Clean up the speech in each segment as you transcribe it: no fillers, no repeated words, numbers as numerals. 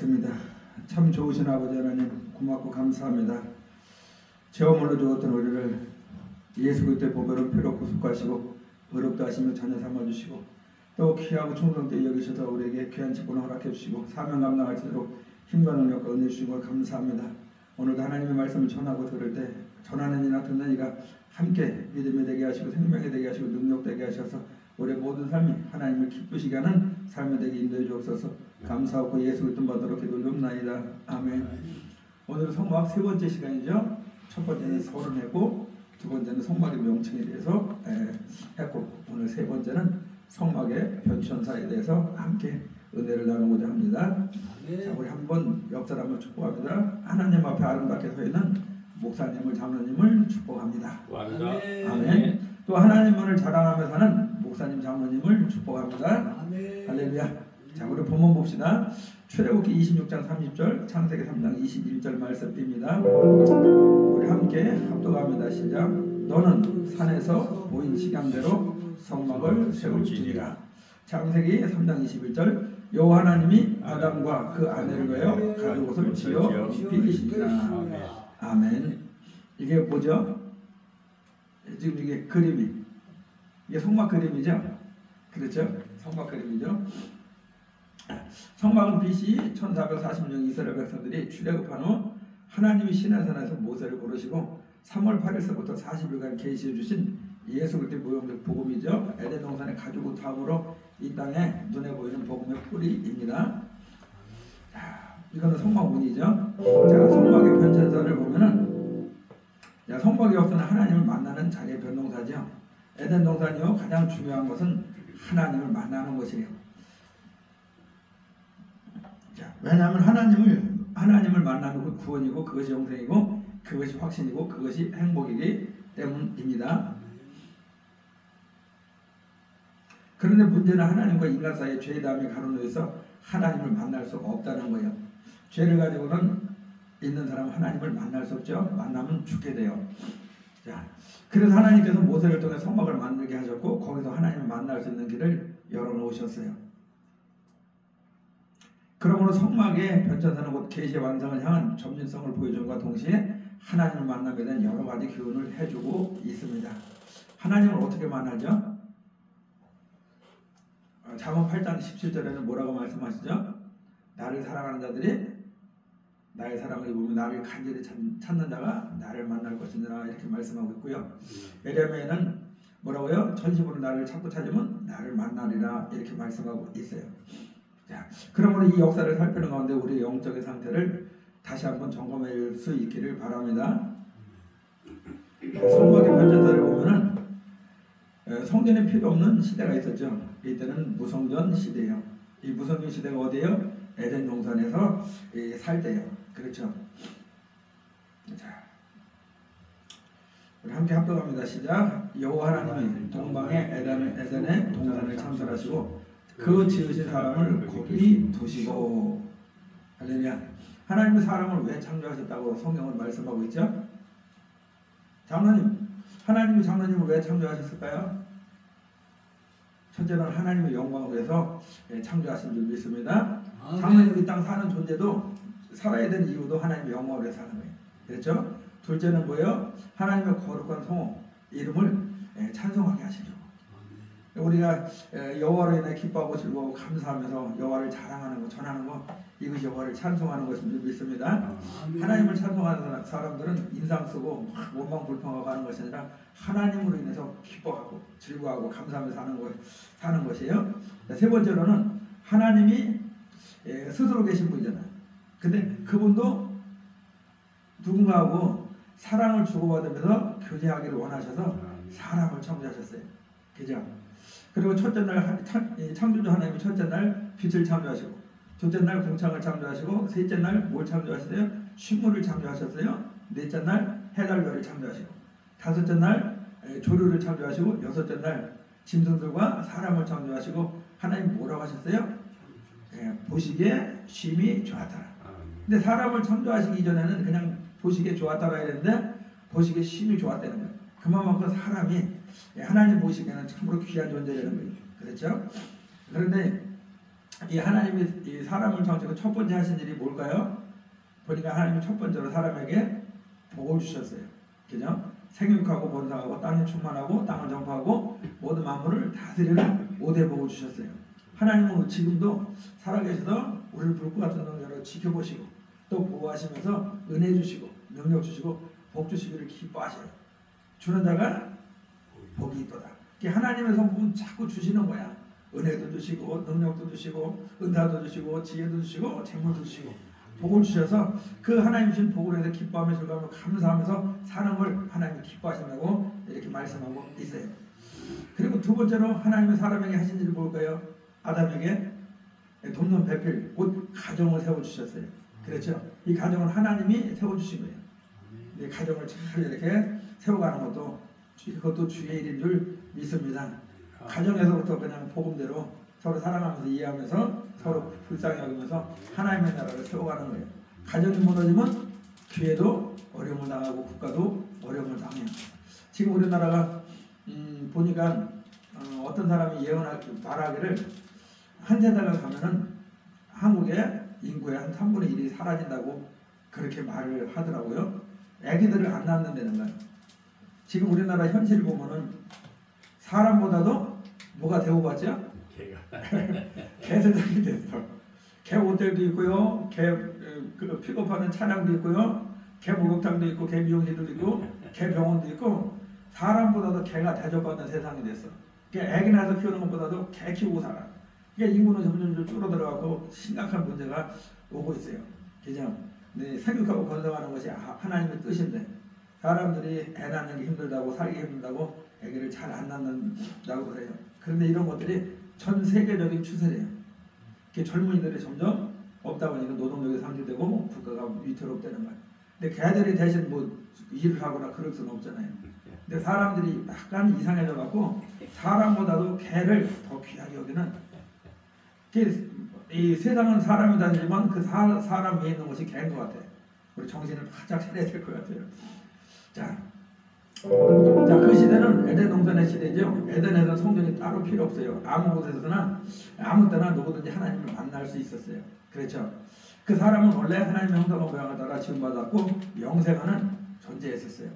기도하겠습니다. 참 좋으신 아버지 하나님 고맙고 감사합니다. 죄업물로 주었던 우리를 예수 그리스도의 보배로 피로 구속하시고 의롭다 하시며 자녀 삼아주시고 또 귀하고 충성되게 여기셔서 우리에게 귀한 직분을 허락해 주시고 사명 감당할 수 있도록 힘과 능력과 은혜 주신 걸 감사합니다. 오늘도 하나님의 말씀을 전하고 들을 때 전하는 이나 듣는 이가 함께 믿음이 되게 하시고 생명이 되게 하시고 능력 되게 하셔서 우리의 모든 삶이 하나님을 기쁘시게 하는 삶이 되게 인도해 주옵소서. 감사하고 예수 그리스도 받도록 기도드립나이다. 아멘. 오늘은 성막 세 번째 시간이죠. 첫 번째는 서론 했고 두 번째는 성막의 명칭에 대해서 했고 오늘 세 번째는 성막의 변천사에 대해서 함께 은혜를 나누고자 합니다. 자, 우리 한번 옆사람 한번 축복합니다. 하나님 앞에 아름답게 서 있는 목사님을 장로님을 축복합니다. 아멘. 또 하나님을 자랑하며 사는 목사님 장로님을 축복합니다. 할렐루야. 자, 우리 본문 봅시다. 출애굽기 26장 30절, 창세기 3장 21절 말씀입니다. 우리 함께 합독합니다. 시작. 너는 산에서 보인 식양대로 성막을 세울지니라. 창세기 3장 21절. 여호와 하나님이 아담과 그 아내를 위하여 가죽옷을 지어 입히시니라. 아멘. 이게 뭐죠? 지금 이게 그림이 이게 성막 그림이죠? 그렇죠? 성막 그림이죠? 성막은 BC 1440년 이스라엘 백성들이 출애굽한 후 하나님이 시내산에서 모세를 부르시고 3월 8일서부터 40일간 계시해 주신 예수 그리스도의 모형적 복음이죠. 에덴 동산의 가죽 다음으로 이 땅에 눈에 보이는 복음의 뿌리입니다. 자, 이거는 성막문이죠. 자, 성막의 변천사를 보면은 성막의 역사는 하나님을 만나는 자리의 변동사죠. 에덴 동산이요 가장 중요한 것은 하나님을 만나는 것이에요. 자, 왜냐하면 하나님을 만나는 그 구원이고 그것이 영생이고 그것이 확신이고 그것이 행복이기 때문입니다. 그런데 문제는 하나님과 인간 사이의 죄의 담이 가로놓여서 하나님을 만날 수가 없다는 거예요. 죄를 가지고는 있는 사람은 하나님을 만날 수 없죠. 만나면 죽게 돼요. 자, 그래서 하나님께서 모세를 통해 성막을 만들게 하셨고 거기서 하나님을 만날 수 있는 길을 열어놓으셨어요. 그러므로 성막의 변천사는 곧 계시의 완성을 향한 점진성을 보여줌과 동시에 하나님을 만나게 된 여러 가지 교훈을 해주고 있습니다. 하나님을 어떻게 만나죠? 잠언 8장 17절에는 뭐라고 말씀하시죠? 나를 사랑하는 자들이 나의 사랑을 입으면 나를 간절히 찾는 자가 나를 만날 것이니라 이렇게 말씀하고 있고요. 예레미야는 뭐라고요? 전심으로 나를 찾고 찾으면 나를 만나리라 이렇게 말씀하고 있어요. 자, 그러므로 이 역사를 살피는 가운데 우리의 영적인 상태를 다시 한번 점검할 수 있기를 바랍니다. 성막의 변천사를 보면은 성전이 필요 없는 시대가 있었죠. 이때는 무성전 시대예요. 이 무성전 시대가 어디예요? 에덴 동산에서 살 때예요. 그렇죠. 자, 우리 함께 합독합니다. 시작. 여호와 하나님이 동방의 에덴의 동산을 창설하시고 그 지으신 사람을 거기 두시고. 할렐루야. 하나님이 사람을 왜 창조하셨다고 성경은 말씀하고 있죠? 하나님이 장로님을 왜 창조하셨을까요? 첫째는 하나님의 영광을 위해서 창조하신 줄 믿습니다. 장로님이 이 땅 사는 존재도 살아야 되는 이유도 하나님의 영광을 위해서 사는 거예요. 그렇죠? 둘째는 뭐예요? 하나님의 거룩한 성 이름을 찬송하게 하시죠. 우리가 여호와로 인해 기뻐하고 즐거워 감사하면서 여호와를 자랑하는 것, 전하는 것, 이것이 여호와를 찬송하는 것인 줄 믿습니다. 하나님을 찬송하는 사람들은 인상 쓰고 원망 불평하고 하는 것이 아니라 하나님으로 인해서 기뻐하고 즐거워하고 감사하면서 사는 것이에요. 세 번째로는 하나님이 스스로 계신 분이잖아요. 근데 그분도 누군가하고 사랑을 주고받으면서 교제하기를 원하셔서 사람을 창조하셨어요. 그죠? 그리고 첫째 날 창조주 하나님이 첫째 날 빛을 창조하시고 둘째 날 공창을 창조하시고 셋째 날 뭘 창조하셨어요? 식물을 창조하셨어요. 넷째 날 해달별을 창조하시고 다섯째 날 조류를 창조하시고 여섯째 날 짐승들과 사람을 창조하시고 하나님 뭐라고 하셨어요? 보시기에 심히 좋았더라. 근데 사람을 창조하시기 이전에는 그냥 보시기에 좋았다라 했는데 보시기에 심히 좋았다는 거예요. 그만큼 사람이 하나님 보시기에는 참으로 귀한 존재라는 거예요. 그렇죠? 그런데 이 하나님이 이 사람을 통해서 첫 번째 하신 일이 뭘까요? 보니까 하나님이 첫 번째로 사람에게 복을 주셨어요. 그죠? 생육하고 번성하고 땅에 충만하고 땅을 정복하고 모든 만물을 다스리는 5대 복을 주셨어요. 하나님은 지금도 살아계셔서 우리를 불꽃 같은 능력으로 지켜보시고 또 보호하시면서 은혜 주시고 능력 주시고 복 주시기를 기뻐하셔요. 주는 자가 복이 있도다. 하나님의 성품은 자꾸 주시는 거야. 은혜도 주시고 능력도 주시고 은사도 주시고 지혜도 주시고 재물도 주시고 복을 주셔서 그 하나님 주신 복을 해서 기뻐하며 즐거워하며 감사하면서 사는 걸 하나님이 기뻐하신다고 이렇게 말씀하고 있어요. 그리고 두 번째로 하나님의 사람에게 하신 일이 뭘까요? 아담에게 돕는 배필 곧 가정을 세워주셨어요. 그렇죠? 이 가정은 하나님이 세워주신 거예요. 이 가정을 잘 이렇게 세워가는 것도 그것도 주의 일인 줄 믿습니다. 가정에서부터 그냥 복음대로 서로 사랑하면서 이해하면서 서로 불쌍히 여기면서 하나님의 나라를 세워가는 거예요. 가정이 무너지면 교회도 어려움을 당하고 국가도 어려움을 당해요. 지금 우리나라가 보니까 어떤 사람이 말하기를 한 세대가 가면은 한국의 인구의 한 3분의 1이 사라진다고 그렇게 말을 하더라고요. 애기들을 안 낳는다는 거예요. 지금 우리나라 현실을 보면은 사람보다도 뭐가 대우받죠? 개세상이 됐어. 개 호텔도 있고요, 개 픽업하는 차량도 있고요, 개 목욕탕도 있고, 개 미용실도 있고, 개 병원도 있고, 사람보다도 개가 대접받는 세상이 됐어. 애기 낳아서 키우는 것보다도 개 키우고 살아. 인구는 점점 줄어들어가고 심각한 문제가 오고 있어요. 그죠? 네, 생육하고 번성하는 것이 하나님의 뜻인데 사람들이 애 낳는 게 힘들다고 살기 힘들다고 애기를 잘 안 낳는다고 그래요. 그런데 이런 것들이 전 세계적인 추세래요. 젊은이들이 점점 없다 보니까 노동력이 상실되고 국가가 위태롭다는 거예요. 근데 걔들이 대신 뭐 일을 하거나 그럴 수는 없잖아요. 근데 사람들이 약간 이상해져 갖고 사람보다도 개를 더 귀하게 여기는 이 세상은 사람이 다니지만 그 사람 위에 있는 것이 개인 것 같아요. 우리 정신을 바짝 차려야 될 것 같아요. 자, 그 시대는 에덴 동산의 시대죠. 에덴에서 성전이 따로 필요 없어요. 아무 곳에서나 아무 때나 누구든지 하나님을 만날 수 있었어요. 그렇죠. 그 사람은 원래 하나님의 형상과 모양을 따라 지음받았고 영생하는 존재였었어요.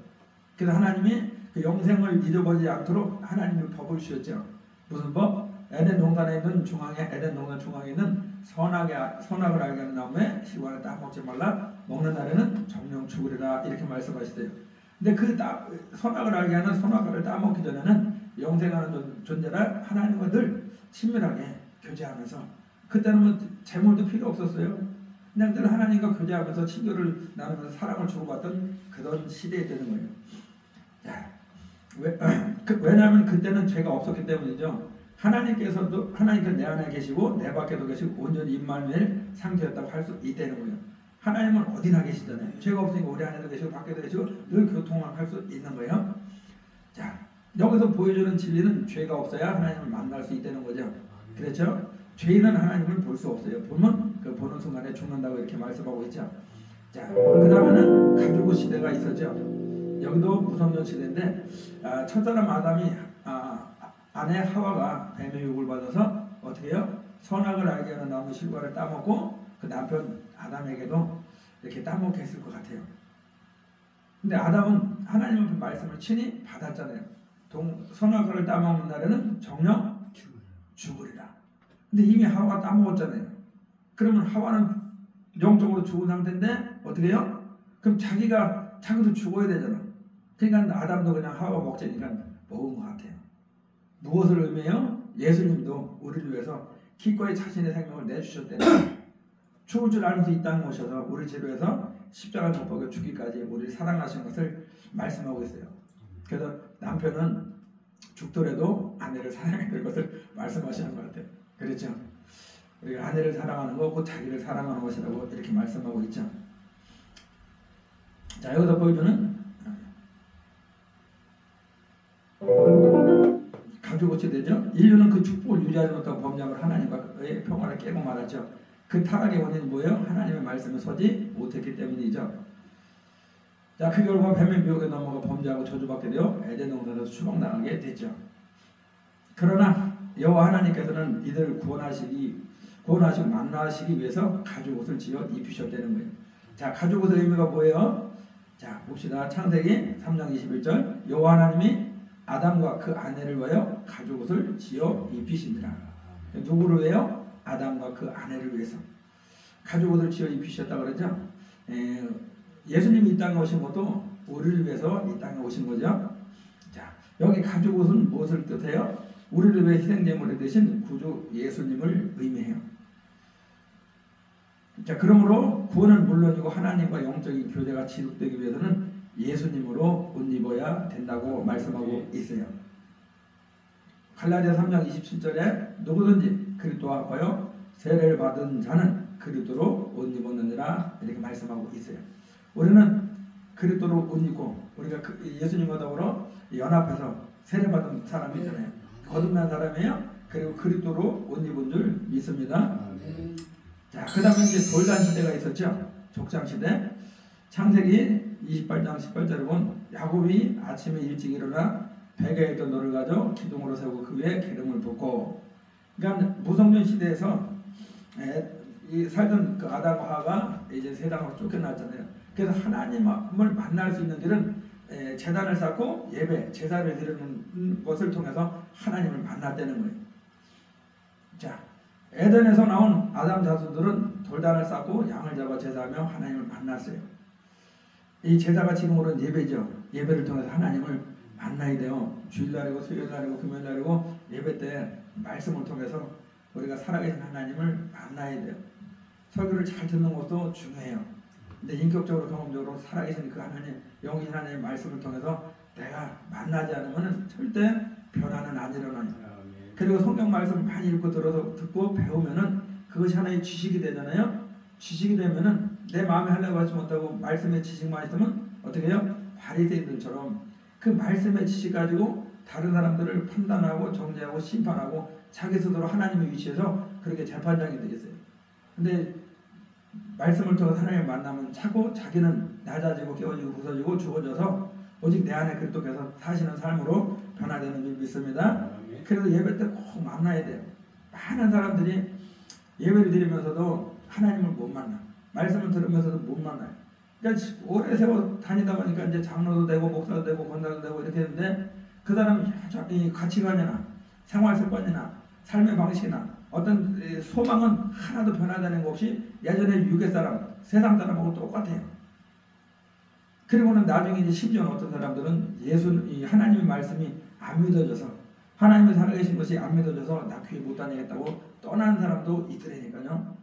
그래서 하나님이 그 영생을 잊어버리지 않도록 하나님이 법을 주셨죠. 무슨 법? 에덴 동산에 있는 에덴 동산 중앙에 있는 선악을 알게 하는 나무에 실과를 따먹지 말라. 먹는 날에는 정령 죽으리라. 이렇게 말씀하시대요. 근데 그 선악을 알게 하는 선악과를 따먹기 전에는 영생하는 존재라 하나님과 늘 친밀하게 교제하면서 그때는 뭐 재물도 필요 없었어요. 그냥 늘 하나님과 교제하면서 친교를 나누면서 사랑을 주고받던 그런 시대에 되는 거예요. 자, 왜냐하면 그때는 죄가 없었기 때문이죠. 하나님께서도 하나님께서 내 안에 계시고 내 밖에도 계시고 온전히 임마누엘 상태였다고 할 수 있다는 거예요. 하나님은 어디나 계시잖아요. 죄가 없으니까 우리 안에도 계시고 밖에도 계시고 늘 교통을 할 수 있는 거예요. 자, 여기서 보여주는 진리는 죄가 없어야 하나님을 만날 수 있다는 거죠. 그렇죠? 죄인은 하나님을 볼 수 없어요. 보면 그 보는 순간에 죽는다고 이렇게 말씀하고 있죠. 자, 그 다음에는 가죽 시대가 있었죠. 여기도 무성전 시대인데 첫사람 아담이 아내 하와가 뱀의 유혹을 받아서 어떻게 해요? 선악을 알게 하는 나무 실과를 따먹고 그 남편 아담에게도 이렇게 따먹게 했을 것 같아요. 근데 아담은 하나님 앞에 말씀을 친히 받았잖아요. 선악과를 따먹는 날에는 정령 죽으리라. 근데 이미 하와가 따먹었잖아요. 그러면 하와는 영적으로 죽은 상태인데 어떻게 해요? 그럼 자기도 죽어야 되잖아. 그러니까 아담도 그냥 하와가 먹자니까 먹은 것 같아요. 무엇을 의미해요? 예수님도 우리를 위해서 기꺼이 자신의 생명을 내주셨대요. 죽을 줄 알면서 이 땅에 오셔서 우리 죄로해서 십자가 못 박여 죽기까지 우리를 사랑하시는 것을 말씀하고 있어요. 그래서 남편은 죽더라도 아내를 사랑해야 될 것을 말씀하시는 것 같아요. 그렇죠? 우리가 아내를 사랑하는 거 곧 자기를 사랑하는 것이라고 이렇게 말씀하고 있죠. 자, 여기서 보여주는 가죽옷이 되죠. 인류는 그 축복을 유지하지 못하고 범죄함을 하나님과의 평화를 깨고 말았죠. 그 타락의 원인은 뭐예요? 하나님의 말씀에 서지 못했기 때문이죠. 자, 그 결과 뱀의 미혹에 넘어가 범죄하고 저주받게 되어 에덴 동산에서 추방당하게 됐죠. 그러나 여호와 하나님께서는 이들을 구원하시기 구원하시고 만나시기 위해서 가죽 옷을 지어 입히셨다는 거예요. 자, 가죽 옷의 의미가 뭐예요? 자, 봅시다. 창세기 3장 21절. 여호와 하나님이 아담과 그 아내를 위하여 가죽 옷을 지어 입히시니라. 누구를 위해요? 아담과 그 아내를 위해서 가죽 옷을 지어 입히셨다 그러죠. 예수님이 이 땅에 오신 것도 우리를 위해서 이 땅에 오신 거죠. 자, 여기 가죽 옷은 무엇을 뜻해요? 우리를 위해 희생제물이 되신 구주 예수님을 의미해요. 자, 그러므로 구원은 물론이고 하나님과 영적인 교제가 지속되기 위해서는 예수님으로 옷 입어야 된다고 말씀하고 있어요. 갈라디아 3장 27절에 누구든지 그리스도와 합하여 세례를 받은 자는 그리스도로 옷 입었느니라 이렇게 말씀하고 있어요. 우리는 그리스도로 옷 입고 우리가 예수님과 더불어 연합해서 세례받은 사람이잖아요. 거듭난 사람이에요. 그리고 그리스도로 옷 입은 줄 믿습니다. 자, 그 다음에 이제 돌단 시대가 있었죠. 족장 시대. 창세기 28장 18절에 보면 야곱이 아침에 일찍 일어나 베개에 있던 돌을 가져 기둥으로 세우고 그 위에 기름을 붓고, 그러니까 무성전 시대에서 이 살던 그 아담과 하와가 이제 세상으로 쫓겨났잖아요. 그래서 하나님을 만날 수 있는 길은 제단을 쌓고 예배, 제사를 드리는 것을 통해서 하나님을 만났다는 거예요. 자, 에덴에서 나온 아담 자손들은 돌단을 쌓고 양을 잡아 제사하며 하나님을 만났어요. 이 제사가 지금으로는 예배죠. 예배를 통해서 하나님을 만나야 돼요. 주일날이고 수요일날이고 금요일날이고 예배 때 말씀을 통해서 우리가 살아계신 하나님을 만나야 돼요. 설교를 잘 듣는 것도 중요해요. 근데 인격적으로 경험적으로 살아계신 그 하나님, 영이신 하나님의 말씀을 통해서 내가 만나지 않으면 절대 변화는 안 일어나요. 그리고 성경 말씀을 많이 읽고 들어서 듣고 배우면은 그것이 하나의 지식이 되잖아요. 지식이 되면은 내 마음에 하려고 하지 못하고 말씀의 지식만 있으면 어떻게 해요? 바리새인들처럼 그 말씀의 지식 가지고 다른 사람들을 판단하고 정죄하고 심판하고 자기 스스로 하나님의 위치에서 그렇게 재판장이 되겠어요. 근데 말씀을 통해 하나님을 만나면 차고 자기는 낮아지고 깨어지고 부서지고 죽어져서 오직 내 안에 그리스도께서 사시는 삶으로 변화되는 줄 믿습니다. 그래서 예배 때 꼭 만나야 돼요. 많은 사람들이 예배를 드리면서도 하나님을 못 만나. 말씀을 들으면서도 못 만나요. 그러니까 오래 세워 다니다 보니까 이제 장로도 되고 목사도 되고 권사도 되고 이렇게 했는데 그 사람이 이 가치관이나 생활 습관이나 삶의 방식이나 어떤 소망은 하나도 변화되는 것 없이 예전에 유괴 사람, 세상 사람하고 똑같아요. 그리고는 나중에 이제 심지어 어떤 사람들은 이 하나님의 말씀이 안 믿어져서 하나님이 살아계신 것이 안 믿어져서 나 교회 못 다니겠다고 떠나는 사람도 있더라니까요.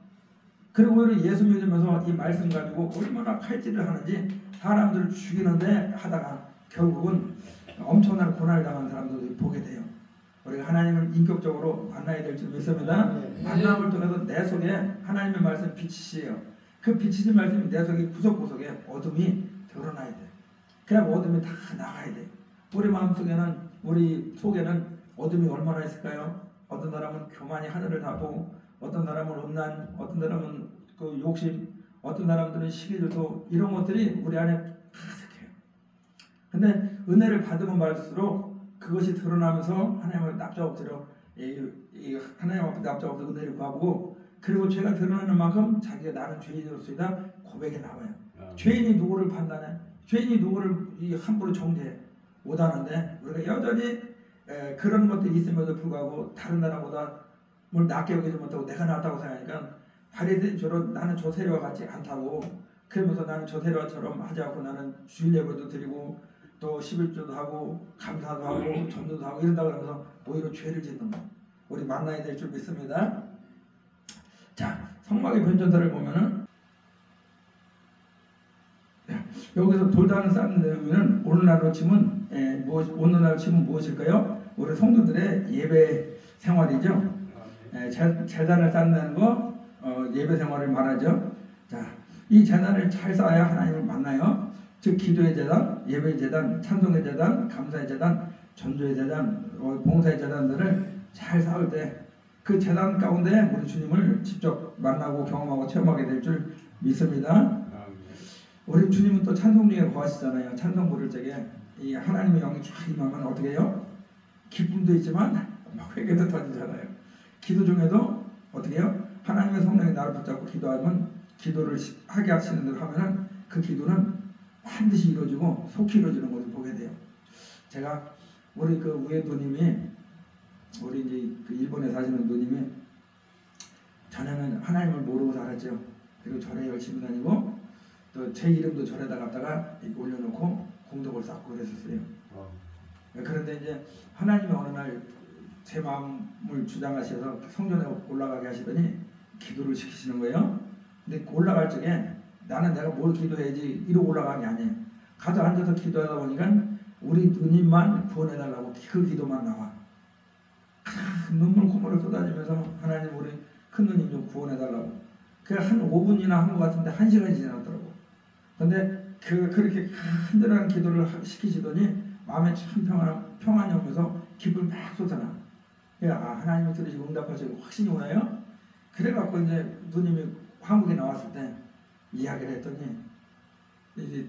그리고 예수 믿으면서 이 말씀 가지고 얼마나 칼질을 하는지 사람들을 죽이는데 하다가 결국은 엄청난 고난을 당한 사람들도 보게 돼요. 우리가 하나님을 인격적으로 만나야 될 줄 믿습니다. 만남을 통해서 내 속에 하나님의 말씀 비치시에요. 그 비치신 말씀이 내 속에 구석구석에 어둠이 드러나야 돼. 그래야 어둠이 다 나가야 돼. 우리 마음속에는, 우리 속에는 어둠이 얼마나 있을까요? 어떤 사람은 교만이 하늘을 닫고, 어떤 사람은 음란, 어떤 사람은 그 욕심, 어떤 사람들은 시기질투, 이런 것들이 우리 안에 가득해요. 근데 은혜를 받으면 받을수록 그것이 드러나면서 하나님 앞에 납작 엎드려 하나님 앞에 납작 엎드려 은혜를 구하고, 그리고 죄가 드러나는 만큼 자기가 나는 죄인으로서이다 고백이 나와요. 죄인이 누구를 판단해? 죄인이 누구를 함부로 정죄해? 못하는데 우리가 여전히 그런 것들이 있음에도 불구하고 다른 나라보다 뭘 낮게 여기지 못하고 내가 낫다고 생각하니까 바리새인처럼 나는 저 세례와 같지 않다고, 그러면서 나는 저 세례와처럼 하지 않고 나는 주일 예배도 드리고 또 11조도 하고 감사도 하고 전도도 하고 이런다 그러면서 오히려 죄를 짓는 거 우리 만나야 될 줄 믿습니다. 자, 성막의 변전사를 보면은 여기서 돌단을 쌓는 데는 오늘날로 치면 오늘날 치면 무엇일까요? 우리 성도들의 예배 생활이죠. 제단을 쌓는다는 거 예배 생활을 말하죠. 자, 이 제단을 잘 쌓아야 하나님을 만나요. 즉 기도의 제단, 예배의 제단, 찬송의 제단, 감사의 제단, 전도의 제단, 봉사의 제단들을 잘 쌓을 때 그 제단 가운데 우리 주님을 직접 만나고 경험하고 체험하게 될 줄 믿습니다. 우리 주님은 또 찬송 중에 거하시잖아요. 찬송 부를 적에 이 하나님의 영이 쫙 임하면 어떻게 해요? 기쁨도 있지만 막 회개도 터지잖아요. 기도 중에도 어떻게 해요? 하나님의 성령이 나를 붙잡고 기도하면 기도를 하게 하시는 대로 하면은 그 기도는 반드시 이루어지고 속히 이루어지는 것을 보게 돼요. 제가 우리 그 위에 누님이 우리 이제 그 일본에 사시는 누님이 전에는 하나님을 모르고 살았죠. 그리고 절에 열심히 다니고 또 제 이름도 절에다 갖다가 이렇게 올려놓고 공덕을 쌓고 그랬었어요. 그런데 이제 하나님이 어느 날 제 마음을 주장하셔서 성전에 올라가게 하시더니 기도를 시키시는 거예요. 근데 올라갈 적에 나는 내가 뭘 기도해야지 이러고 올라가는 게 아니에요. 가서 앉아서 기도하다 보니까 우리 누님만 구원해달라고 그 기도만 나와. 눈물 콧물을 쏟아지면서 하나님 우리 큰 누님 좀 구원해달라고. 그게 한 5분이나 한 것 같은데 1시간이 지났더라고. 근데 그렇게 흔들어하는 기도를 시키시더니 마음에 참 평안이 오면서 기쁨이 막 솟아나. 하나님이 들으시고 응답하시고 확신이 오나요? 그래갖고 이제 누님이 한국에 나왔을 때 이야기를 했더니 이제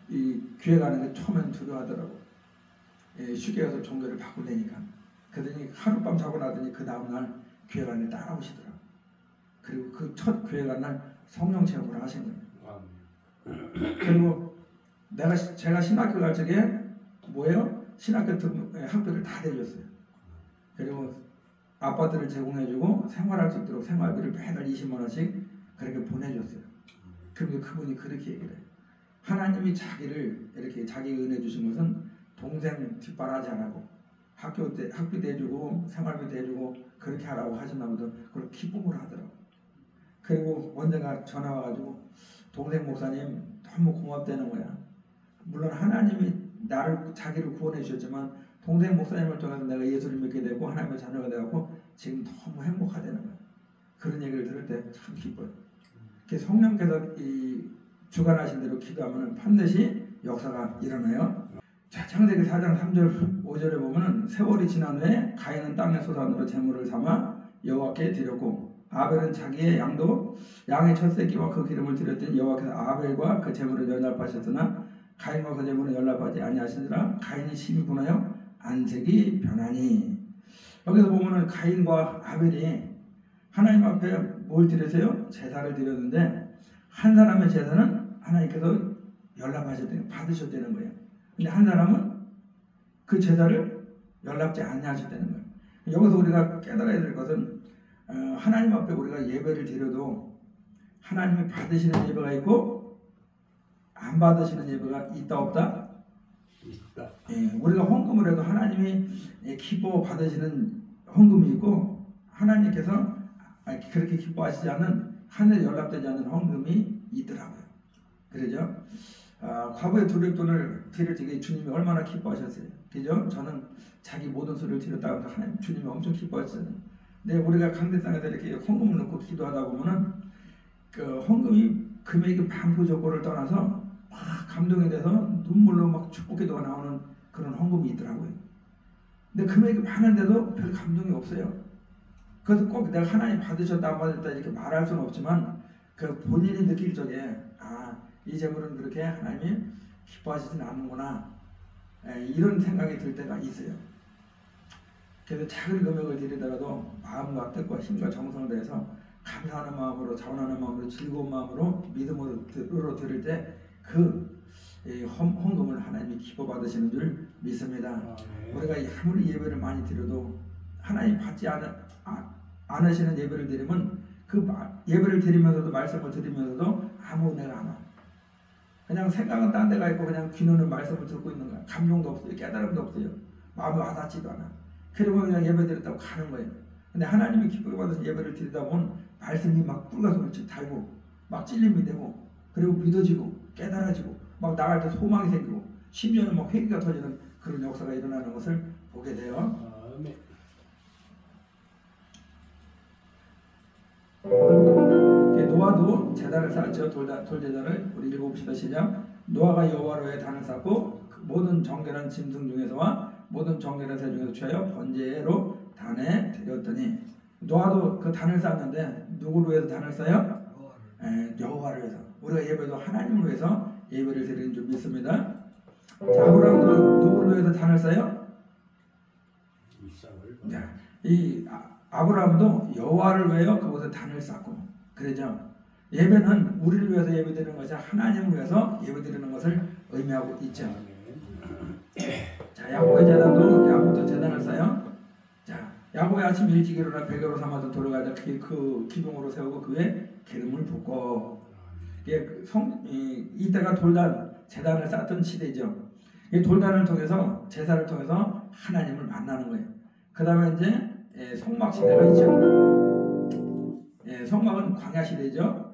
이 교회 가는 게 처음엔 두려워하더라고. 쉽게 가서 종교를 바꾸려니까. 그러더니 하룻밤 자고 나더니 그 다음날 교회 가는 데 따라오시더라고. 그리고 그 첫 교회 가는 날 성령 체험을 하신 거예요. 그리고 제가 신학교 갈 적에 뭐예요? 신학교 학비를 다 대줬어요. 그리고 아파트를 제공해주고 생활할 수 있도록 생활비를 매달 20만 원씩 그렇게 보내줬어요. 그런데 그분이 그렇게 얘기를 해요. 하나님이 자기를 이렇게 자기 은혜 주신 것은 동생 뒷바라지 안 하고 학비 대주고 생활비 대주고 그렇게 하라고 하셨나 보다. 그걸 기쁨으로 하더라고. 그리고 언젠가 전화 와가지고 동생 목사님 너무 고맙다는 거야. 물론 하나님이 자기를 구원해 주셨지만 동생 목사님을 통해서 내가 예수를 믿게 되고 하나님의 자녀가 되었고 지금 너무 행복하다는 거야. 그런 얘기를 들을 때 참 기뻐요. 성령께서 이 주관하신 대로 기도하면 반드시 역사가 일어나요. 자, 창세기 4장 3절 5절에 보면은 세월이 지난 후에 가인은 땅의 소산으로 제물을 삼아 여호와께 드렸고 아벨은 자기의 양의 첫 새끼와 그 기름을 드렸더니 여호와께서 아벨과 그 제물을 연합하셨으나 가인과 그 제물은 연합하지 아니하시니라. 가인이 심히 분하여 안색이 변하니. 여기서 보면은 가인과 아벨이 하나님 앞에 뭘 드렸어요? 제사를 드렸는데 한 사람의 제사는 하나님께서 연락하셨대요. 받으셨다는 거예요. 근데 한 사람은 그 제사를 연락지 아니하셨다는 거예요. 여기서 우리가 깨달아야 될 것은 하나님 앞에 우리가 예배를 드려도 하나님이 받으시는 예배가 있고 안 받으시는 예배가 있다 없다? 있다. 우리가 헌금을 해도 하나님이 기뻐 받으시는 헌금이 있고 하나님께서 그렇게 기뻐하시지 않는 하늘에 연락되지 않는 헌금이 있더라고요. 그러죠? 과부의 두렵돈을 드릴 적에 주님이 얼마나 기뻐하셨어요. 그죠? 저는 자기 모든 소리를 드렸다고 해서 하나님 주님이 엄청 기뻐하셨어요. 근데 우리가 강대상에서 이렇게 헌금을 넣고 기도하다 보면은 그 헌금이 금액이 반부족고를 떠나서 막 감동이 돼서 눈물로 막 축복기도가 나오는 그런 헌금이 있더라고요. 근데 금액이 많은데도 별 감동이 없어요. 그래서 꼭 내가 하나님 받으셨다 안 받으셨다 이렇게 말할 수는 없지만 그 본인이 느낄 적에 이 제물은 그렇게 하나님이 기뻐하시진 않는구나 이런 생각이 들 때가 있어요. 그래서 작은 금액을 드리더라도 마음과 뜻과 힘과 정성을 다해서 감사하는 마음으로 자원하는 마음으로 즐거운 마음으로 믿음으로 드릴 때 그 헌금을 하나님이 기뻐 받으시는 줄 믿습니다. 우리가 아무리 예배를 많이 드려도 하나님 받지 않으시는 예배를 드리면 그 예배를 드리면서도 말씀을 드리면서도 아무 은혜가 안 와. 그냥 생각은 딴 데가 있고 그냥 귀는 말씀을 듣고 있는 거야. 감동도 없어요. 깨달음도 없어요. 마음이 와닿지도 않아. 그리고 그냥 예배 드렸다고 가는 거예요. 근데 하나님이 기쁘게 받으신 예배를 드리다 보면 말씀이 막 뿔가슴을 달고 막 찔림이 되고 그리고 믿어지고 깨달아지고 막 나갈 때 소망이 생기고 심지어는 막 회개가 터지는 그런 역사가 일어나는 것을 보게 돼요. 노아도 제단을 쌓았죠. 돌제단을 우리 읽어봅시다. 시작. 노아가 여호와로의 단을 쌓고 모든 정결한 짐승 중에서와 모든 정결한 새 중에서 취하여 번제로 단에 드렸더니 노아도 그 단을 쌓는데 누구를 위해서 단을 쌓아요? 여호와를 위해서. 우리가 예배도 하나님을 위해서 예배를 드리는 줄 믿습니다. 자, 아브라함도 누구를 위해서 단을 쌓아요? 이 아브라함도 여호와를 위하여 그곳에 위해서 단을 쌓고 그러죠. 예배는 우리를 위해서 예배드리는 것이 하나님을 위해서 예배드리는 것을 의미하고 있죠. 자, 야곱의 제단도 야곱도 제단을 쌓아요. 자, 야곱의 아침 일찍 일어나 베개로 삼아서 돌아가자 그 기둥으로 세우고 그 위에 기름을 붓고 이때가 돌단 제단을 쌓던 시대죠. 이 돌단을 통해서 제사를 통해서 하나님을 만나는 거예요. 그 다음에 이제 성막 시대가 있죠. 성막은 광야 시대죠.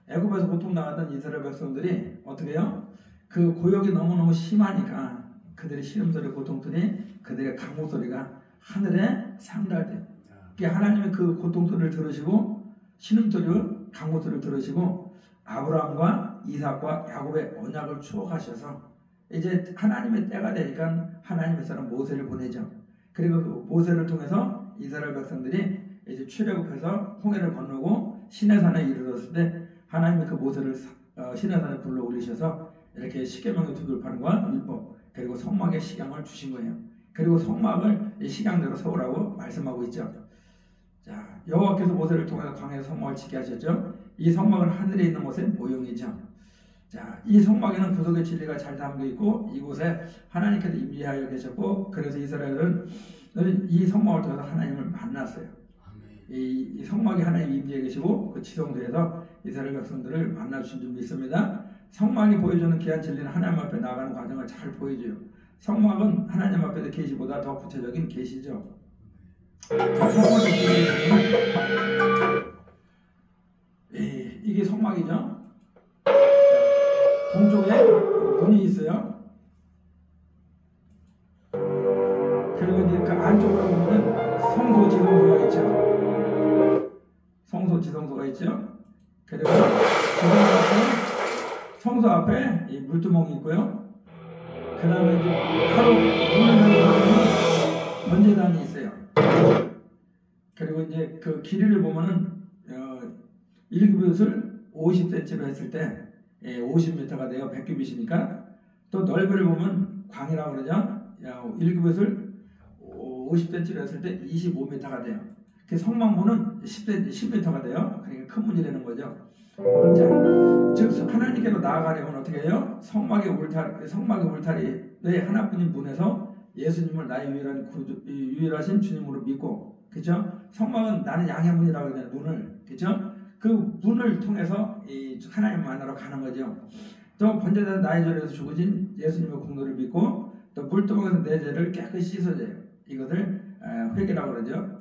애굽에서 고통 나갔던 이스라엘 백성들이 어떻게 해요? 그 고역이 너무너무 심하니까 그들의 신음소리 고통들이 그들의 강호소리가 하늘에 상달돼요. 하나님이 그 고통소리를 들으시고 신음소리를 강호소리를 들으시고 아브라함과 이삭과 야곱의 언약을 추억하셔서 이제 하나님의 때가 되니까 하나님의 사람 모세를 보내죠. 그리고 그 모세를 통해서 이스라엘 백성들이 이제 출애굽해서 홍해를 건너고 시내산에 이르렀을 때 하나님이 그 모세를 시내산에 불러 올리셔서 이렇게 십계명의 두 돌판과 율법 그리고 성막의 식양을 주신 거예요. 그리고 성막을 이 식양대로 세우라고 말씀하고 있죠. 자, 여호와께서 모세를 통해서 광야에서 성막을 짓게 하셨죠. 이 성막은 하늘에 있는 곳의 모형이죠. 자, 이 성막에는 구속의 진리가 잘 담겨 있고 이곳에 하나님께서 임재하여 계셨고 그래서 이스라엘은 이 성막을 통해서 하나님을 만났어요. 이 성막이 하나님 임재해 계시고 그 지성소에서 이스라엘 백성들을 만나주신 줄 믿습니다. 성막이 보여주는 귀한 진리는 하나님 앞에 나가는 과정을 잘 보여줘요. 성막은 하나님 앞에서 계시보다 더 구체적인 계시죠. 이게 성막이죠. 동쪽에 문이 있어요. 그리고 이제 그 안쪽으로 보면 성소 지성소가 있죠. 성소 지성소가 있죠. 그리고 성소 앞에 이 물두멍이 있고요. 그 다음에 이제 바로 문을 열고 번제단이 있어요. 그리고 이제 그 길이를 보면은 1규빗을 50cm로 했을 때 50m가 돼요. 100규빗이니까. 또 넓이를 보면 광이라고 그러죠. 1규빗을 50cm로 했을 때 25m가 돼요. 그 성막문은 10m가 돼요. 그러니까 큰 문이 되는 거죠. 자, 즉 하나님께로 나아가려면 어떻게 해요? 성막의 울타리의 하나뿐인 문에서 예수님을 나의 유일하신 주님으로 믿고, 그렇죠? 성막은 나는 양의 문이라고 하는 문을, 그렇죠? 그 문을 통해서 이 하나님 만나러 가는 거죠. 또 번제단 나의 절에서 죽으신 예수님의 공로를 믿고 또 물두멍에서 내 죄를 깨끗이 씻어줘요. 이것을 회개라고 그러죠.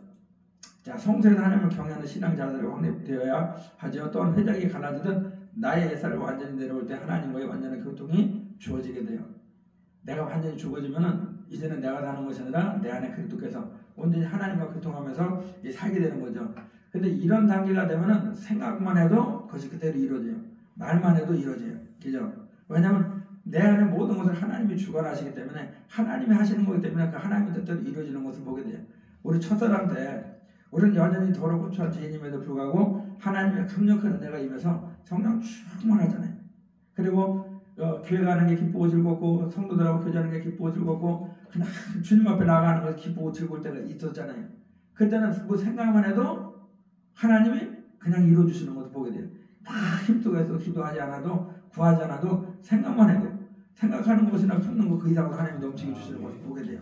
자, 성소에서 하나님을 경외하는 신앙 자세가 확립되어야 하죠. 또한 회장이 갈라지듯 나의 옛살을 완전히 내려올 때 하나님과의 완전한 교통이 주어지게 돼요. 내가 완전히 죽어지면은 이제는 내가 사는 것이 아니라 내 안에 그리스도께서 온전히 하나님과 교통하면서 살게 되는 거죠. 근데 이런 단계가 되면은 생각만 해도 그것이 그대로 이루어져요. 말만 해도 이루어져요. 그죠? 왜냐하면 내 안에 모든 것을 하나님이 주관하시기 때문에 하나님이 하시는 거기 때문에 그 하나님의 뜻대로 이루어지는 것을 보게 돼요. 우리 첫사랑 때 우리는 여전히 더럽고 추한 죄인임에도 불구하고 하나님의 강력한 은혜가 임해서 성령 충만하잖아요. 그리고 교회 가는 게 기쁘고 즐겁고 성도들하고 교제하는 게 기쁘고 즐겁고 그냥 주님 앞에 나가는 게 기쁘고 즐거울 때가 있었잖아요. 그때는 뭐 생각만 해도 하나님이 그냥 이루어주시는 것을 보게 돼요. 다 힘쓰고 해서 기도하지 않아도 구하지 않아도 생각만 해도 생각하는 것이나 품는 것 그 이상으로 하나님이 넘치게 주시는 것을 보게 돼요.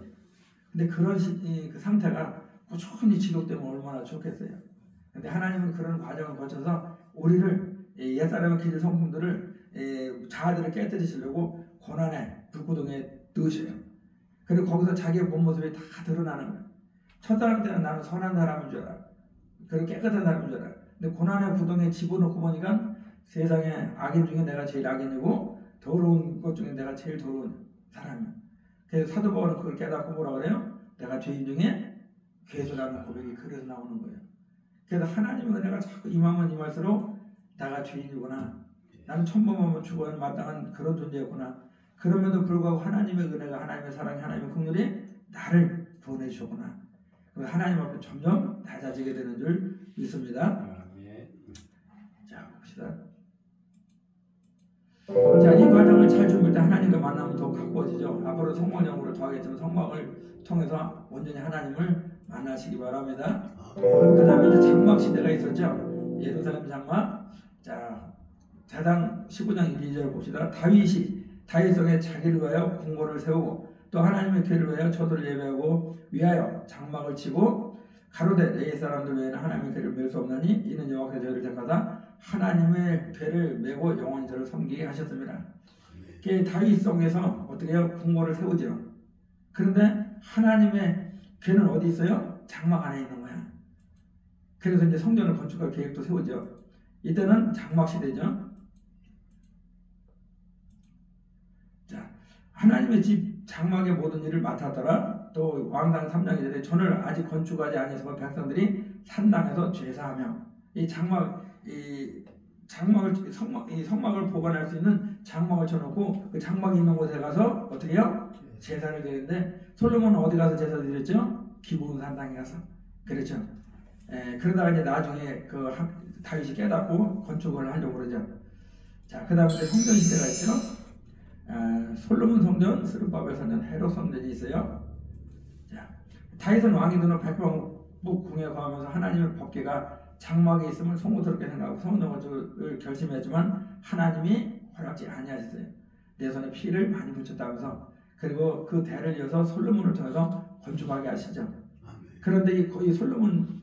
근데 그런 그 상태가 꾸준히 지속되면 얼마나 좋겠어요. 근데 하나님은 그런 과정을 거쳐서 우리를 옛사람의 기질 성품들을 자아들을 깨뜨리시려고 고난의 불구덩이에 넣으셔요. 그리고 거기서 자기의 본 모습이 다 드러나는 거예요. 첫사람 때는 나는 선한 사람인 줄 알아. 그리고 깨끗한 사람인 줄 알아. 근데 고난의 구덩이에 집어넣고 보니까 세상에 악인 중에 내가 제일 악인이고 더러운 것 중에 내가 제일 더러운 사람이야. 그래서 사도 바울은 그걸 깨닫고 뭐라 그래요? 내가 죄인 중에 괴수라는 고백이 그래서 나오는 거예요. 그래서 하나님의 은혜가 자꾸 임하면 임할수록 내가 죄인이구나. 나는 천범하면 죽어야 마땅한 그런 존재였구나. 그럼에도 불구하고 하나님의 은혜가 하나님의 사랑이 하나님의 긍휼이 나를 구원해 주셨구나. 하나님 앞에 점점 낮아지게 되는 줄 믿습니다. 자, 봅시다. 자, 이 과정을 잘 준비할 때 하나님과 만나면 더 가까워지죠. 앞으로 성막용으로 더하겠지만 성막을 통해서 온전히 하나님을 만나시기 바랍니다. 그 다음에 이제 장막 시대가 있었죠. 예루살렘 장막. 자, 제상 15장 1, 2절 봅시다. 다윗이 다윗성에 자기를 위하여 궁궐을 세우고 또 하나님의 궤를 위하여 초도를 예배하고 위하여 장막을 치고 가로되 내 사람들 외에는 하나님의 궤를 맬 수 없나니 이는 여호와께서 저희를 택하사 하나님의 궤를 메고 영원히 저를 섬기게 하셨습니다. 다윗성에서 어떻게 해요? 궁궐을 세우죠. 그런데 하나님의 궤는 어디 있어요? 장막 안에 있는 거야. 그래서 이제 성전을 건축할 계획도 세우죠. 이때는 장막 시대죠. 자, 하나님의 집 장막의 모든 일을 맡았더라. 또 왕상 3장 2절에 전을 아직 건축하지 아니하서 백성들이 산당에서 제사하며 이 성막을 보관할 수 있는 장막을 쳐놓고 그 장막이 있는 곳에 가서 어떻게 해요? 제사를 드리는데 솔로몬은 어디 가서 제사 드렸죠? 기브온 산당에 가서. 그렇죠. 그러다가 이제 나중에 다윗이 깨닫고 건축을 하려고 그러죠. 자, 그 다음에 성전 시대가 있죠. 솔로몬 성전, 스룹바벨 성전, 헤롯 성전이 있어요. 자, 다윗은 왕이 되는 백성국 궁에 거하면서 하나님의 법궤가 장막에 있음을 송구스럽게 생각하고 성전 건축을 결심했지만 하나님이 허락지 아니하셨어요. 내 손에 피를 많이 붙였다면서. 그리고 그 대를 이어서 솔로몬을 통해서 건축하게 하시죠. 그런데 이 솔로몬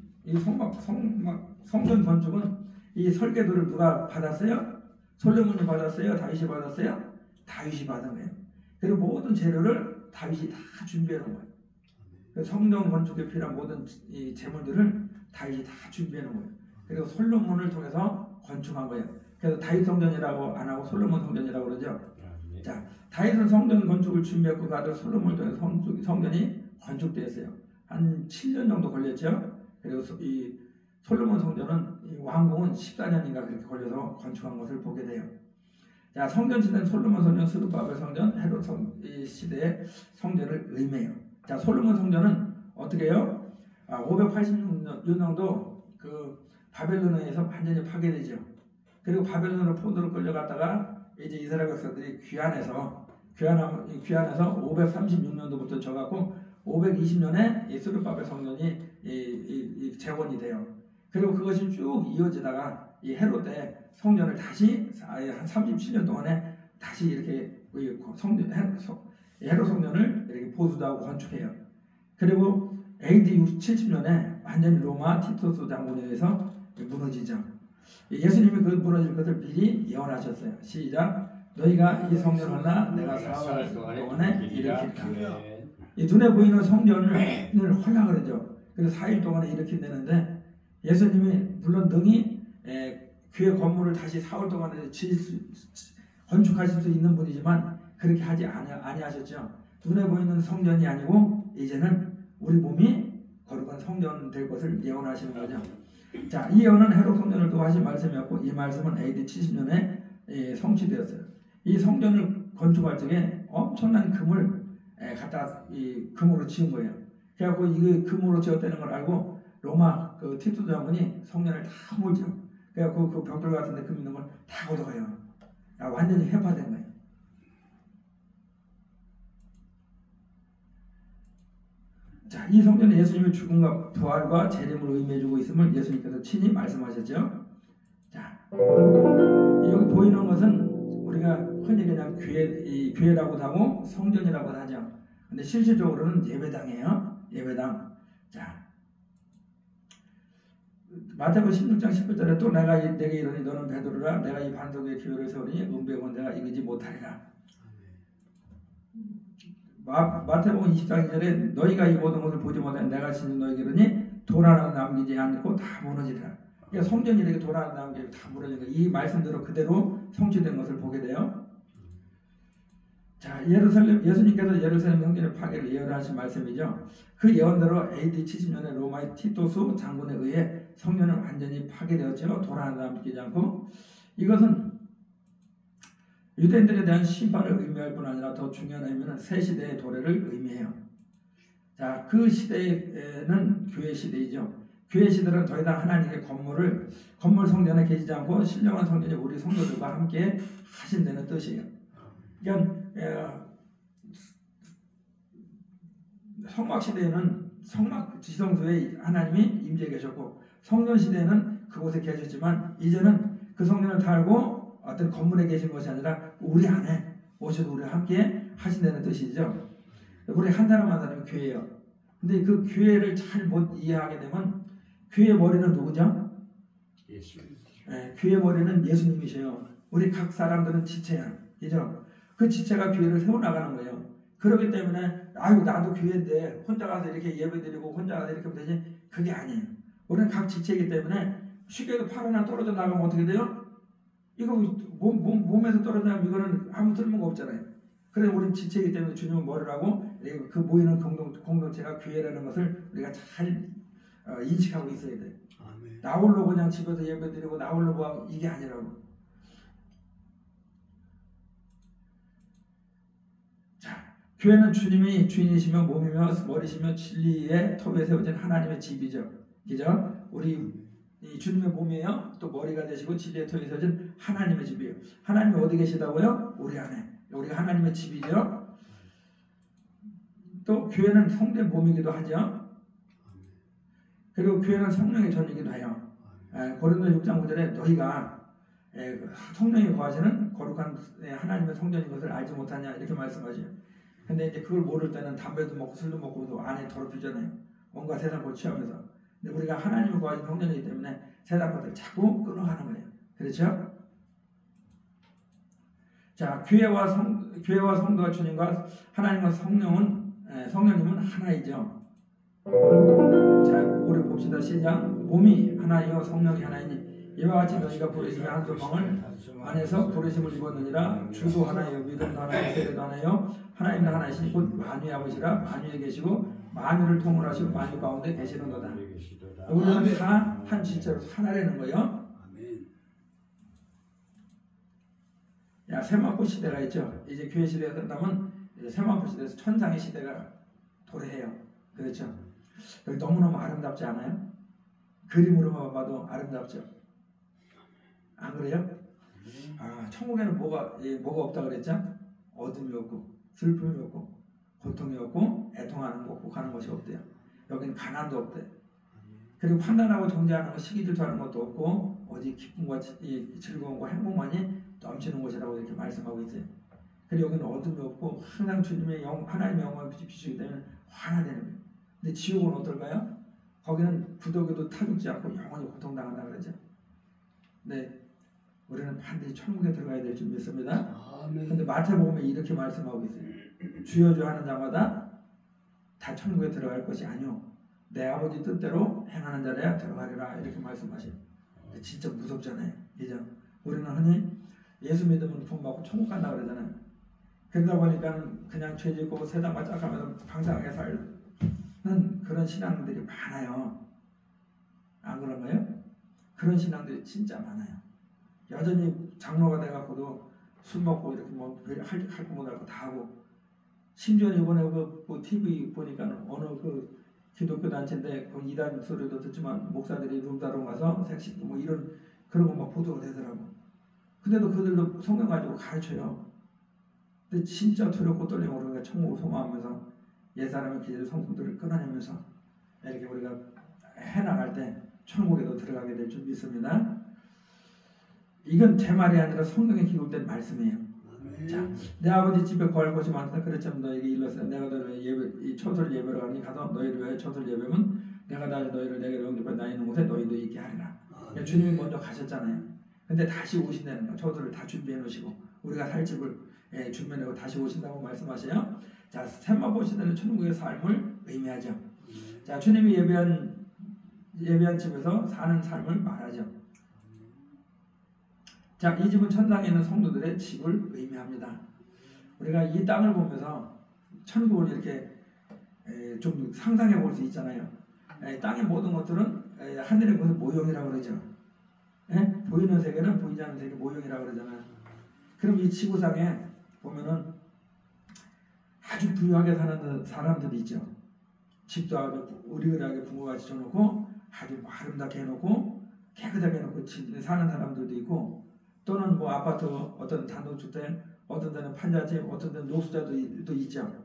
성전 건축은 이 설계도를 누가 받았어요? 솔로몬이 받았어요? 다윗이 받았어요? 다윗이 받은 거예요. 그리고 모든 재료를 다윗이 다 준비해 놓은 거예요. 성전 건축에 필요한 모든 이 재물들을 다윗이 다 준비해 놓은 거예요. 그리고 솔로몬을 통해서 건축한 거예요. 그래서 다윗 성전이라고 안 하고 솔로몬 성전이라고 그러죠. 자, 다윗은 성전 건축을 준비했고 그 아들 솔로몬을 통해서 성전이 건축되었어요. 한 7년 정도 걸렸죠. 그리고 이 솔로몬 성전은 이 왕궁은 14년인가 그렇게 걸려서 건축한 것을 보게 돼요. 자, 성전 시대는 솔로몬 성전, 스룹바벨 성전, 헤롯 시대의 성전을 의미해요. 자, 솔로몬 성전은 어떻게 해요? 586년도 그 바벨론에 의해서 완전히 파괴되죠. 그리고 바벨론으로 포로로 끌려갔다가 이제 이스라엘 백성들이 귀환해서 536년도부터 져갖고 520년에 이 스룹바벨 성전이 재건이 돼요. 그리고 그것이 쭉 이어지다가 이 헤롯 때 성전을 다시 한 37년 동안에 다시 이렇게 헤롯 성전을 이렇게 보수하고 건축해요. 그리고 AD 70년에 완전히 로마 티토스 장군에 의해서 무너지죠. 예수님이 그 무너질 것을 미리 예언하셨어요. 시작. 너희가 이 성전을 하나 내가 4월 동안에 일으키리라. 이 눈에 보이는 성전을 하려 그러죠. 그래서 4일 동안에 일으킨다는데 예수님이 물론 능히 교회 건물을 다시 4월 동안에 건축하실 수 있는 분이지만 그렇게 하지 아니하셨죠. 눈에 보이는 성전이 아니고 이제는 우리 몸이 거룩한 성전 될 것을 예언하시는 거죠. 자, 이 예언은 헤롯 성전을 두고 하신 말씀이었고 이 말씀은 AD 70년에 성취되었어요. 이 성전을 건축할 적에 엄청난 금을 갖다 이 금으로 지은 거예요. 그래갖고 이게 금으로 지었다는 걸 알고 로마 그 티투 장군이 성전을 다 몰죠. 그래갖고 그 벽돌 같은 데 금 있는 걸 다 걷어가요. 완전히 해파된 거예요. 자, 이 성전은 예수님의 죽음과 부활과 재림을 의미해주고 있음을 예수님께서 친히 말씀하셨죠. 자, 여기 보이는 것은 우리가 흔히 그냥 교회라고도 하고 성전이라고도 하죠. 근데 실질적으로는 예배당이에요. 예배당. 자, 마태복음 16장 19절에 또 내게 이르니 너는 베드로라 내가 이 반석 위에 교회를 세우니 은배곤 내가 이기지 못하리라. 마태복음 20장 2절에 너희가 이 모든 것을 보지 못하니 내가 진정 너희에게 이르니 돌 하나 남기지 않고 다 무너지리라. 그러니까 성전이 이렇게 돌 하나 남기고 다 무너지니까 이 말씀대로 그대로 성취된 것을 보게 돼요. 자, 예수님께서 예루살렘 성전의 파괴를 예언하신 말씀이죠. 그 예언대로 AD 70년에 로마의 티토스 장군에 의해 성전은 완전히 파괴되었죠. 돌 하나 남기지 않고. 이것은 유대인들에 대한 심판을 의미할 뿐 아니라 더 중요한 의미는 새 시대의 도래를 의미해요. 자, 그 시대는 교회 시대이죠. 교회 시대는 더 이상 하나님의 건물 성전에 계시지 않고 신령한 성전이 우리 성도들과 함께 하신다는 뜻이에요. 그러니까 성막 시대에는 성막 지성소에 하나님이 임재해 계셨고 성전 시대에는 그곳에 계셨지만 이제는 그 성전을 달고 어떤 건물에 계신 것이 아니라 우리 안에 오셔서 우리와 함께 하신다는 뜻이죠. 우리 한 사람 한 사람이 교회예요. 근데 그 교회를 잘 못 이해하게 되면 교회의 머리는 누구죠? 예수. 네, 교회의 머리는 예수님이셔요. 우리 각 사람들은 지체야. 그죠? 그 지체가 교회를 세워나가는 거예요. 그렇기 때문에 아유 나도 교회인데 혼자 가서 이렇게 예배드리고 혼자 가서 이렇게 하면 되지? 그게 아니에요. 우리는 각 지체이기 때문에 쉽게도 팔 하나 떨어져 나가면 어떻게 돼요? 이거 몸에서 떨어져 나가면 이거는 아무 쓸모가 없잖아요. 그래서 우리는 지체이기 때문에 주님은 머리라고 그 모이는 공동체가 교회라는 것을 우리가 잘 인식하고 있어야 돼요. 아멘. 나 홀로 그냥 집에서 예배드리고 나 홀로 뭐 이게 아니라고. 자, 교회는 주님이 주인이시며 몸이며 머리시며 진리의 터위에 세워진 하나님의 집이죠. 그죠? 우리 이 주님의 몸이에요. 또 머리가 되시고 진리의 터위에 세워진 하나님의 집이에요. 하나님이 어디 계시다고요? 우리 안에. 우리가 하나님의 집이죠. 또 교회는 성도의 몸이기도 하죠. 그리고 교회는 성령의 전이기도 해요. 고린도 6장 9절에 너희가 성령이 거하시는 거룩한 하나님의 성전인 것을 알지 못하냐 이렇게 말씀하죠. 근데 이제 그걸 모를 때는 담배도 먹고 술도 먹고 안에 더럽히잖아요. 뭔가 세상 걸 취하면서. 근데 우리가 하나님이 거하신 성전이기 때문에 세상 것들 자꾸 끊어가는 거예요. 그렇죠? 자, 교회와 성도와 주님과 하나님과 성령님은 하나이죠. 자, 우리 봅시다. 시작. 몸이 하나이요 성령이 하나이니 이와 같이 너희가 부르심의 한 소망을 안에서 부르심을 입었느니라. 주도 하나이요 믿음도 하나이요 세례도 하나이요 하나님도 하나이시니 곧 만유의 아버지라 만유에 계시고 만유를 통솔하시고 만유 가운데 계시는도다. 우리는 다 한 지체로 하나라는 거예요. 야, 세마포 시대가 있죠. 이제 교회 시대가 끝나면 이제 세마포 시대에서 천상의 시대가 도래해요. 그렇죠? 너무너무 아름답지 않아요? 그림으로만 봐도 아름답죠. 안 그래요? 아, 천국에는 뭐가 없다 그랬죠? 어둠이 없고 슬픔이 없고 고통이 없고 애통하는 거 없고 가는 것이 없대요. 여기는 가난도 없대요. 그리고 판단하고 정죄하는 거 시기 질투하는 것도 없고 오직 기쁨과 즐거움과 행복만이 넘치는 곳이라고 이렇게 말씀하고 있어요. 그리고 여기는 어둠이 없고 항상 주님의 하나님의 영광을 비추기 때문에 환하되는 거예요. 근데 지옥은 어떨까요? 거기는 부도교도 타죽지 않고 영원히 고통당한다 그러죠. 네, 우리는 반드시 천국에 들어가야 될 줄 믿습니다. 그런데 마태복음에 이렇게 말씀하고 있어요. 주여 주여 하는 자마다 다 천국에 들어갈 것이 아니오. 내 아버지 뜻대로 행하는 자라야 들어가리라 이렇게 말씀하셔요. 진짜 무섭잖아요. 그죠? 우리는 흔히 예수 믿으면 구원 받고 천국 간다 그러잖아요. 그러다 보니까 그냥 죄 짓고 세상만 짝하면서 방탕하게 사는 그런 신앙들이 많아요. 안 그런가요? 그런 신앙들이 진짜 많아요. 여전히 장로가 돼갖고도 술 먹고 이렇게 뭐 할 거 못할 거 다 하고, 심지어 이번에 그 TV 보니까 어느 그 기독교 단체인데 그 이단 소리도 듣지만 목사들이 룸다롱 가서 색식도 뭐 이런 그런 거 막 보도가 되더라고. 근데도 그들도 성경 가지고 가르쳐요. 근데 진짜 두렵고 떨리고 우리가 천국을 소망하면서 옛사람의 기질 성품들을 끊어내면서 이렇게 우리가 해나갈 때 천국에도 들어가게 될 줄 믿습니다. 이건 제 말이 아니라 성경에 기록된 말씀이에요. 자, 내 아버지 집에 거할 곳이 많다. 그랬지만 너에게 일렀으나 내가 너를 이 초설 예배로 가니 가서 너희를 위하여 초설 예배면 내가 다시 너희를 내게 영접해 나 있는 곳에 너희도 있게 하리라. 주님이 먼저 가셨잖아요. 근데 다시 오신다는 거. 초설을 다 준비해 놓으시고 우리가 살 집을 준비해 놓고 다시 오신다고 말씀하세요. 자, 세마포 시대는 천국의 삶을 의미하죠. 자, 주님이 예배한 집에서 사는 삶을 말하죠. 자, 이 집은 천상에 있는 성도들의 집을 의미합니다. 우리가 이 땅을 보면서 천국을 이렇게 좀 상상해 볼 수 있잖아요. 땅의 모든 것들은 하늘의 것을 모형이라고 그러죠. 보이는 세계는 보이지 않는 세계 모형이라고 그러잖아요. 그럼 이 지구상에 보면은 아주 부유하게 사는 사람들이 있죠. 집도 아주 우리들하게 부모같이 쳐놓고 아주 아름답게 해놓고 깨끗하게 해놓고 사는 사람들도 있고, 또는 뭐 아파트 어떤 단독주택, 어떤 데는 판자집, 어떤 데는 노숙자도 있죠.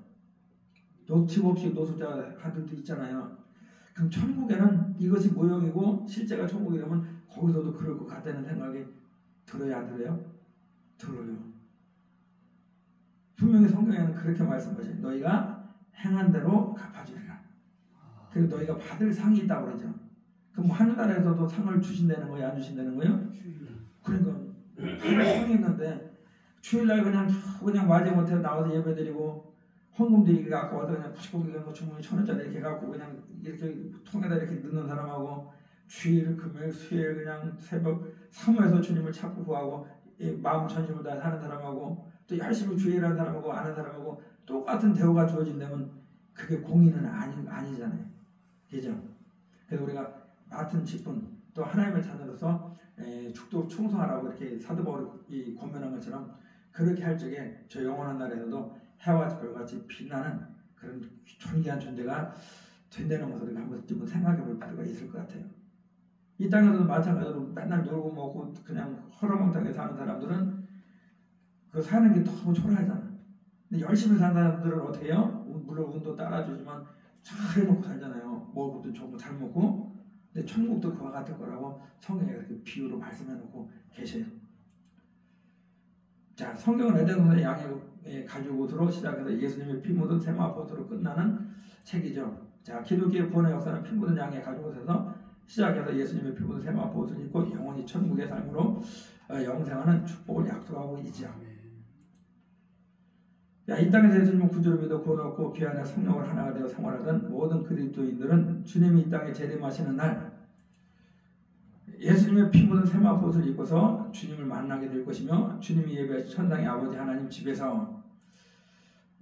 노집 없이 노숙자 아들도 있잖아요. 그럼 천국에는 이것이 모형이고 실제가 천국이라면 거기서도 그럴 것 같다는 생각이 들어요, 안 들어요? 들어요. 분명히 성경에는 그렇게 말씀하셔요. 너희가 행한 대로 갚아주리라. 그리고 너희가 받을 상이 있다고 그러죠. 그럼 하늘나라에서도 상을 주신다는 거예요, 안 주신다는 거예요? 그러니까 상이 있는데 주일날 그냥 마지못해 나와서 예배드리고 헌금 드리기가 아까워서 그냥 99개 주문이 1,000원짜리 이렇게 갖고 그냥 이렇게 통에다 이렇게 넣는 사람하고 주일, 금요일, 수요일 그냥 새벽 사모해서 주님을 찾고 구하고 마음 전심을 다 사는 사람하고 또 열심히 주일하는 사람하고 아는 사람하고 똑같은 대우가 주어진다면 그게 공의는 아니잖아요. 그죠? 그래서 우리가 맡은 직분 또 하나님의 자녀로서 축도 충성하라고 이렇게 사도 바울이 권면한 것처럼 그렇게 할 적에 저 영원한 날에서도 해와 별같이 빛나는 그런 존귀한 존재가 된다는 것을 우리가 한 번쯤은 생각해 볼 필요가 있을 것 같아요. 이 땅에서도 마찬가지로 맨날 놀고 먹고 그냥 허름망탕하게 사는 사람들은 그 사는 게 너무 초라하잖아. 근데 열심히 사는 사람들은 어떻게 해요? 물론 운도 따라주지만 잘 해먹고 살잖아요. 먹을 것도 좋고 잘 먹고. 근데 천국도 그와 같을 거라고 성경에 그렇게 비유로 말씀해 놓고 계셔요. 자, 성경은 에덴동산의 양의 가죽옷으로 시작해서 예수님의 피 묻은 세마포스로 끝나는 책이죠. 자, 기독교의 구원의 역사는 피 묻은 양의 가죽옷에서 시작해서 예수님의 피 묻은 세마포스를 입고 영원히 천국의 삶으로 영생하는 축복을 약속하고 있죠. 이 땅에서 예수님은 구주를 믿어 구원 얻고 귀환의 성령을 하나가 되어 생활하던 모든 그리스도인들은 주님이 이 땅에 재림하시는 날 예수님의 피 묻은 세마포옷을 입고서 주님을 만나게 될 것이며 주님이 예배하신 천당의 아버지 하나님 집에서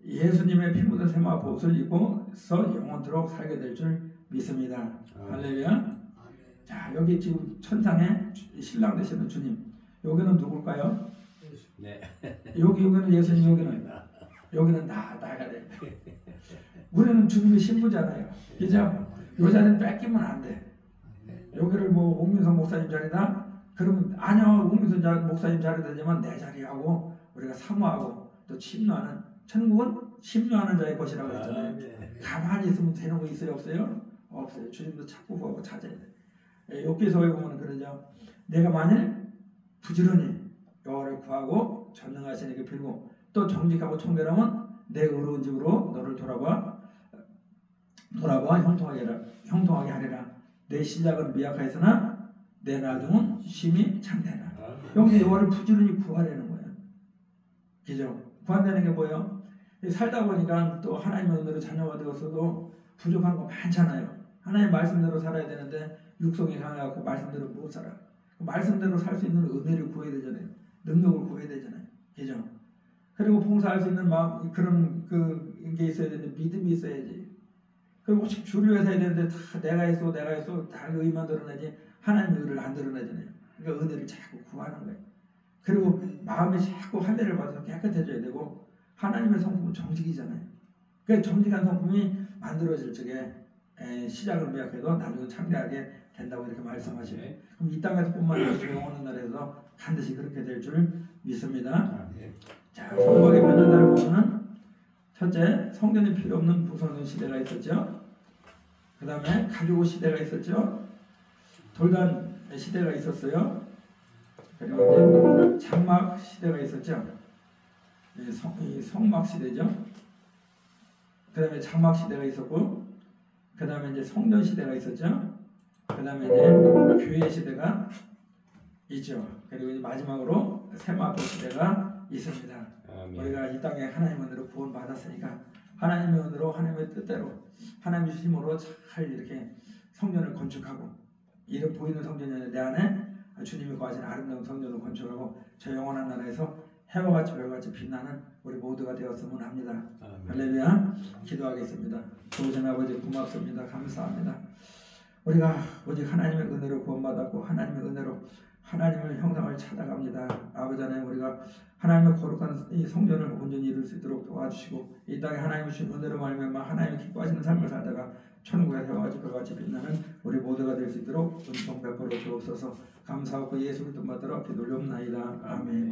예수님의 피 묻은 세마포옷을 입고서 영원토록 살게 될 줄 믿습니다. 할렐루야. 자, 여기 지금 천상에 신랑 되시는 주님, 여기는 누굴까요? 네. 여기는 예수님, 여기는 나가 돼. 우리는 주님의 신부잖아요. 그죠? 이 자리는 뺏기면 안 돼. 여기를 뭐 옥민석 목사님 자리다? 그러면 아니요, 옥민석 목사님 자리 되지만 내 자리하고 우리가 사모하고 또 침노하는, 천국은 침노하는 자의 것이라고 했잖아요. 가만히 있으면 되는 거 있어요, 없어요? 없어요. 주님도 찾고 구하고 찾아야 돼. 욥기서에 보면 그러죠. 내가 만일 부지런히 여호와를 구하고 전능하신 이에게 빌고 또 정직하고 청결하면 내 의로운 집으로 너를 돌아봐 형통하게 하리라. 내 시작은 미약하였으나 내 나중은 심히 참되라. 여기 여호와를 부지런히 구하라는 거예요. 그죠? 구한다는 게 뭐예요? 살다 보니까 또 하나님의 은혜로 자녀가 되었어도 부족한 거 많잖아요. 하나님 말씀대로 살아야 되는데 육성이 강해갖고 말씀대로 못 살아. 말씀대로 살 수 있는 은혜를 구해야 되잖아요. 능력을 구해야 되잖아요. 그죠? 그리고 봉사할 수 있는 마음, 그런 게 있어야 되는데 믿음이 있어야지. 그리고 주를 위해서 해야 되는데 다 내가 했어 다 의만 드러내지 하나님의 의를 안 드러내잖아요. 그러니까 은혜를 자꾸 구하는 거예요. 그리고 마음이 자꾸 할례를 받아서 깨끗해져야 되고 하나님의 성품은 정직이잖아요. 그 정직한 성품이 만들어질 적에 시작은 미약해도 나중에 창대하게 된다고 이렇게 말씀하시고 그럼 이 땅에서뿐만 아니라 영원한 날에서 반드시 그렇게 될 줄 믿습니다. 자, 성막의 변화를 보면은 첫째, 성전이 필요 없는 부성전 시대가 있었죠. 그 다음에 가죽옷 시대가 있었죠. 돌단 시대가 있었어요. 그리고 이제 장막 시대가 있었죠. 성막 시대죠. 그 다음에 장막 시대가 있었고, 그 다음에 이제 성전 시대가 있었죠. 그 다음에 이제 교회 시대가 있죠. 그리고 이제 마지막으로 세마포 시대가 있습니다. 아멘. 우리가 이 땅에 하나님의 은혜로 구원 받았으니까 하나님의 은혜로 하나님의 뜻대로 하나님의 힘으로 잘 이렇게 성전을 건축하고 이런 보이는 성전이 아니라 내 안에 주님이 거하신 아름다운 성전을 건축하고 저 영원한 나라에서 해와 같이 별같이 빛나는 우리 모두가 되었으면 합니다. 아멘. 할렐루야. 기도하겠습니다. 좋으신 아버지 고맙습니다. 감사합니다. 우리가 오직 하나님의 은혜로 구원받았고 하나님의 은혜로 하나님의 형상을 찾아갑니다. 아버지 하나님, 우리가 하나님의 거룩한 이 성전을 온전히 이룰 수 있도록 도와주시고 이 땅에 하나님의 주신 은혜로 말미암아 하나님의 기뻐하시는 삶을 살다가 천국의 해와같이 별같이 빛나는 우리 모두가 될 수 있도록 은총 베풀어 주옵소서. 감사하고 예수 그리스도 받들어 기도 올려옵나이다. 아멘.